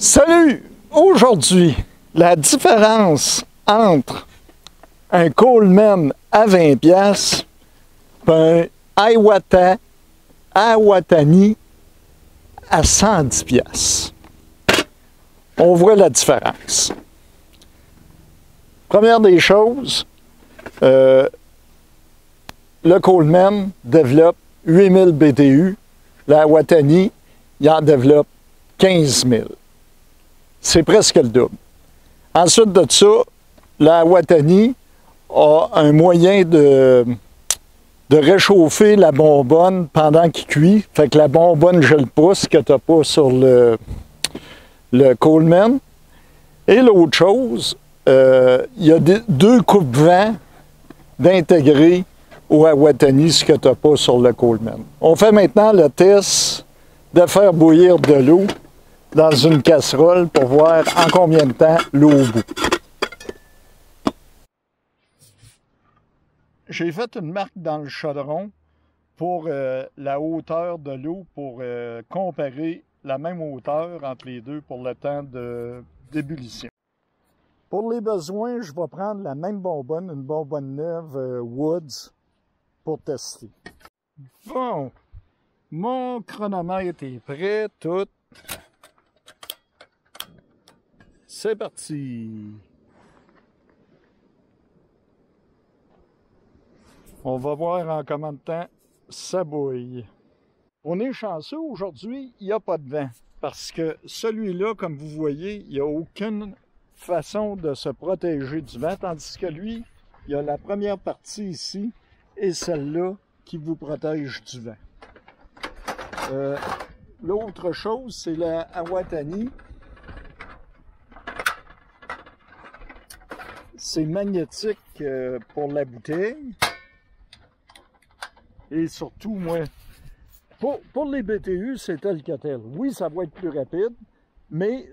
Salut! Aujourd'hui, la différence entre un Coleman à 20$ et un Iwatani à 110$. On voit la différence. Première des choses, le Coleman développe 8000 BTU, la Iwatani, il en développe 15 000. C'est presque le double. Ensuite de ça, la Iwatani a un moyen de réchauffer la bonbonne pendant qu'il cuit. Fait que la bonbonne gèle pas, ce que tu n'as pas sur le Coleman. Et l'autre chose, il y a deux coupe-vents d'intégrer au Iwatani, ce que tu n'as pas sur le Coleman. On fait maintenant le test de faire bouillir de l'eau dans une casserole pour voir en combien de temps l'eau bout. J'ai fait une marque dans le chaudron pour la hauteur de l'eau pour comparer la même hauteur entre les deux pour le temps d'ébullition. Pour les besoins, je vais prendre la même bonbonne, une bonbonne neuve Woods pour tester. Bon, mon chronomètre est prêt, tout. C'est parti! On va voir en combien de temps ça bouille. On est chanceux aujourd'hui, il n'y a pas de vent. Parce que celui-là, comme vous voyez, il n'y a aucune façon de se protéger du vent. Tandis que lui, il y a la première partie ici et celle-là qui vous protège du vent. L'autre chose, c'est la Iwatani. C'est magnétique pour la bouteille. Et surtout, moi, pour les BTU, c'est tel que tel. Oui, ça va être plus rapide, mais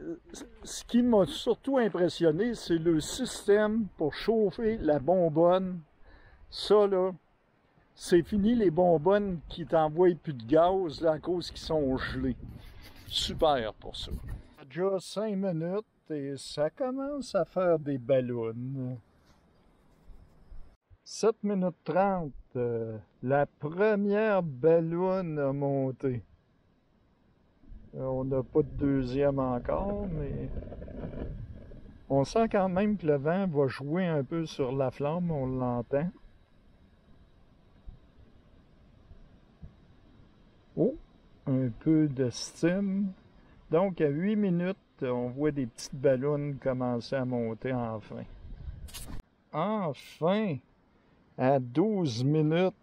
ce qui m'a surtout impressionné, c'est le système pour chauffer la bonbonne. Ça, là, c'est fini les bonbonnes qui t'envoient plus de gaz là, à cause qu'ils sont gelés. Super pour ça. Déjà 5 minutes. Et ça commence à faire des ballons. 7 minutes 30, la première ballonne a monté. On n'a pas de deuxième encore, mais on sent quand même que le vent va jouer un peu sur la flamme, on l'entend. Oh, un peu de steam. Donc à 8 minutes, on voit des petites ballons commencer à monter enfin. Enfin, à 12 minutes,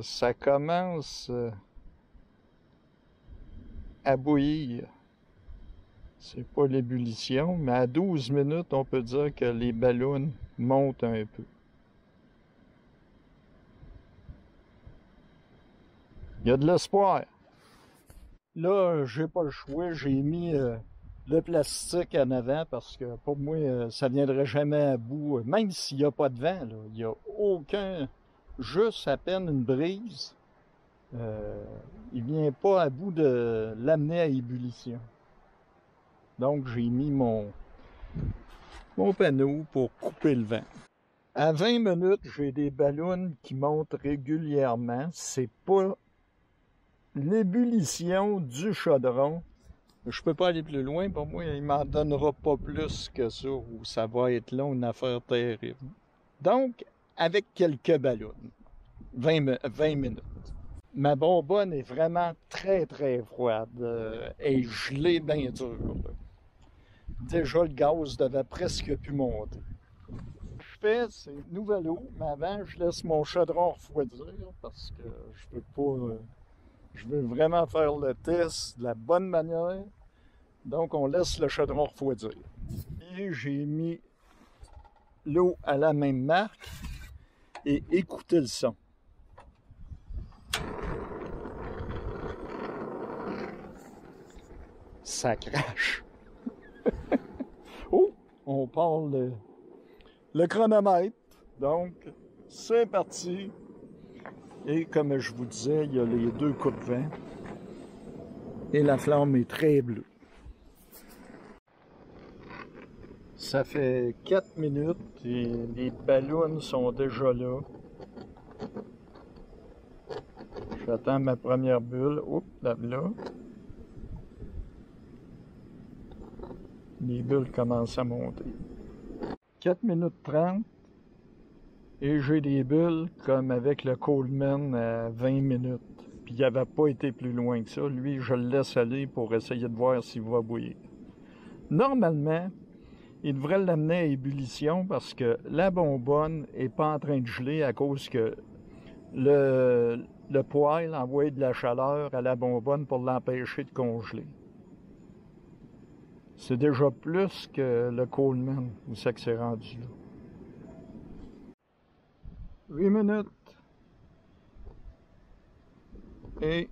ça commence à bouillir. C'est pas l'ébullition, mais à 12 minutes, on peut dire que les ballons montent un peu. Il y a de l'espoir. Là, j'ai pas le choix, j'ai mis le plastique en avant parce que pour moi, ça viendrait jamais à bout. Même s'il n'y a pas de vent, là, il n'y a aucun, juste à peine une brise. Il vient pas à bout de l'amener à ébullition. Donc j'ai mis mon panneau pour couper le vent. À 20 minutes, j'ai des ballons qui montent régulièrement. C'est pas l'ébullition du chaudron. Je peux pas aller plus loin, pour moi, il m'en donnera pas plus que ça, ou ça va être long, une affaire terrible. Donc, avec quelques ballons, 20 minutes. Ma bonbonne est vraiment très très froide, et gelée bien dur. Déjà, le gaz devait presque plus monter. Ce que je fais, c'est nouvelle eau, mais avant, je laisse mon chaudron refroidir, parce que je peux pas... je veux vraiment faire le test de la bonne manière. Donc, on laisse le chaudron refroidir. Et j'ai mis l'eau à la même marque et écoutez le son. Ça crache. Oh, on parle le chronomètre. Donc, c'est parti. Et comme je vous disais, il y a les deux coupe-vents. Et la flamme est très bleue. Ça fait 4 minutes et les ballons sont déjà là. J'attends ma première bulle. Oups, là. Les bulles commencent à monter. 4 minutes 30 et j'ai des bulles comme avec le Coleman à 20 minutes. Puis il n'avait pas été plus loin que ça. Lui, je le laisse aller pour essayer de voir s'il va bouillir. Normalement, il devrait l'amener à ébullition parce que la bonbonne n'est pas en train de geler à cause que le poêle envoie de la chaleur à la bonbonne pour l'empêcher de congeler. C'est déjà plus que le Coleman où ça que c'est rendu là. 8 minutes. Et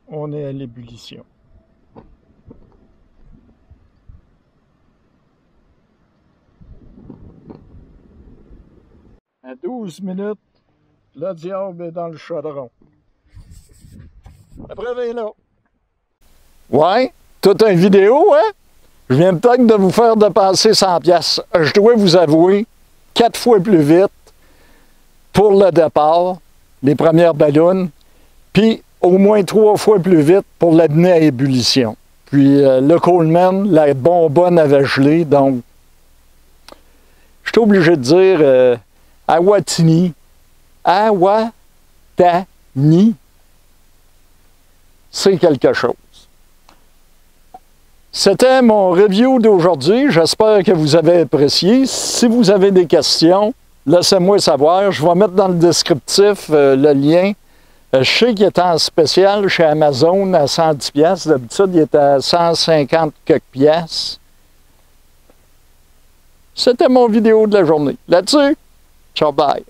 on est à l'ébullition. À 12 minutes, le diable est dans le chaudron. Après, viens là. Ouais, toute une vidéo, hein? Je viens peut-être de vous faire dépenser 100 piastres. Je dois vous avouer, 4 fois plus vite pour le départ, les premières ballons, puis au moins 3 fois plus vite pour l'amener à ébullition. Puis le Coleman, la bonbonne avait gelé, donc je suis obligé de dire Awatini, c'est quelque chose. C'était mon review d'aujourd'hui. J'espère que vous avez apprécié. Si vous avez des questions, laissez-moi savoir. Je vais mettre dans le descriptif le lien. Je sais qu'il est en spécial chez Amazon à 110 piastres. D'habitude, il est à 150 quelques piastres. C'était mon vidéo de la journée. Là-dessus, ciao, bye.